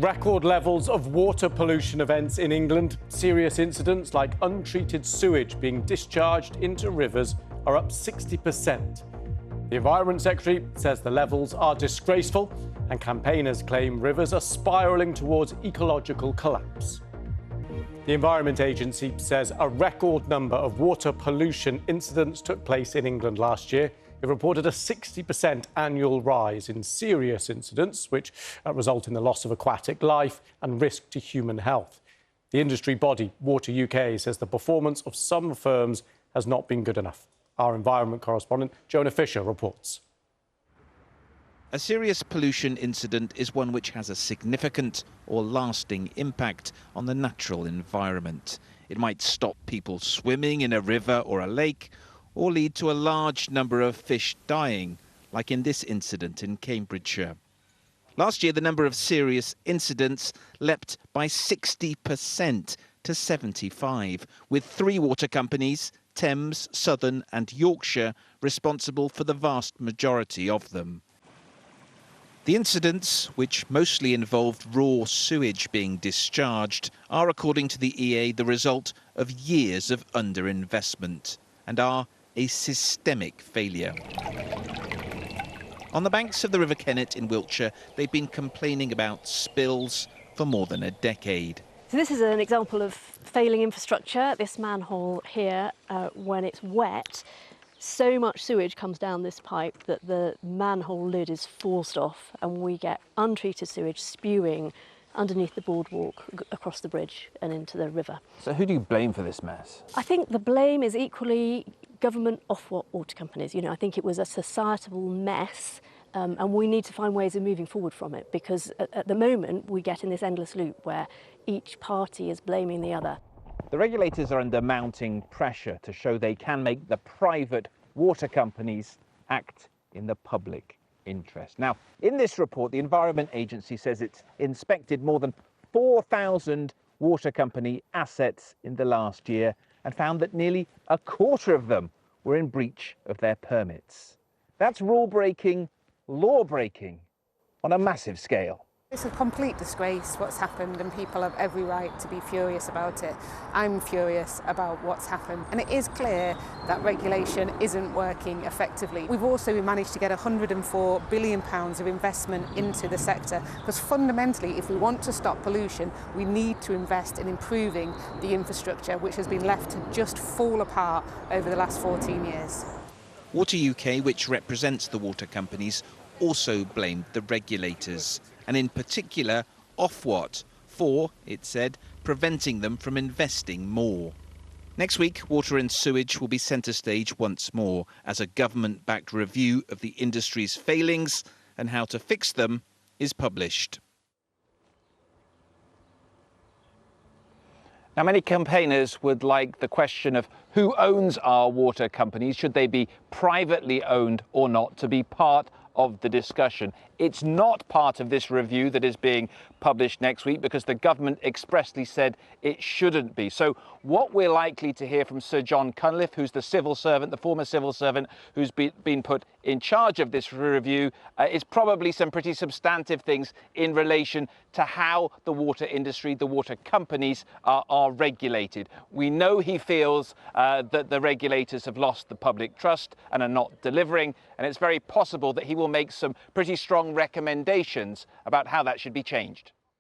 Record levels of water pollution events in England. Serious incidents like untreated sewage being discharged into rivers are up 60%. The Environment Secretary says the levels are disgraceful, and campaigners claim rivers are spiralling towards ecological collapse. The Environment Agency says a record number of water pollution incidents took place in England last year. It reported a 60% annual rise in serious incidents, which result in the loss of aquatic life and risk to human health. The industry body, Water UK, says the performance of some firms has not been good enough. Our environment correspondent, Jonah Fisher, reports. A serious pollution incident is one which has a significant or lasting impact on the natural environment. It might stop people swimming in a river or a lake, or lead to a large number of fish dying, like in this incident in Cambridgeshire. Last year, the number of serious incidents leapt by 60% to 75, with 3 water companies, Thames, Southern and Yorkshire, responsible for the vast majority of them. The incidents, which mostly involved raw sewage being discharged, are, according to the EA, the result of years of underinvestment and are a systemic failure. On the banks of the River Kennet in Wiltshire, they've been complaining about spills for more than a decade. So this is an example of failing infrastructure. This manhole here, when it's wet, so much sewage comes down this pipe that the manhole lid is forced off and we get untreated sewage spewing underneath the boardwalk across the bridge and into the river. So who do you blame for this mess? I think the blame is equally government water companies. You know, I think it was a societal mess and we need to find ways of moving forward from it, because at the moment we get in this endless loop where each party is blaming the other. The regulators are under mounting pressure to show they can make the private water companies act in the public interest. Now, in this report, the Environment Agency says it's inspected more than 4,000 water company assets in the last year and found that nearly a quarter of them were in breach of their permits. That's rule-breaking, law-breaking on a massive scale. It's a complete disgrace what's happened, and people have every right to be furious about it. I'm furious about what's happened, and it is clear that regulation isn't working effectively. We've also managed to get £104 billion of investment into the sector, because fundamentally, if we want to stop pollution, we need to invest in improving the infrastructure, which has been left to just fall apart over the last 14 years. Water UK, which represents the water companies, also blamed the regulators, and in particular Ofwat, for, it said, preventing them from investing more. Next week, water and sewage will be centre stage once more as a government-backed review of the industry's failings and how to fix them is published. Now, many campaigners would like the question of who owns our water companies, should they be privately owned or not, to be part of the discussion. It's not part of this review that is being published next week because the government expressly said it shouldn't be. So what we're likely to hear from Sir John Cunliffe, who's the civil servant, the former civil servant who's been put in charge of this review, is probably some pretty substantive things in relation to how the water industry, the water companies are regulated. We know he feels that the regulators have lost the public trust and are not delivering, and it's very possible that he will make some pretty strong recommendations about how that should be changed.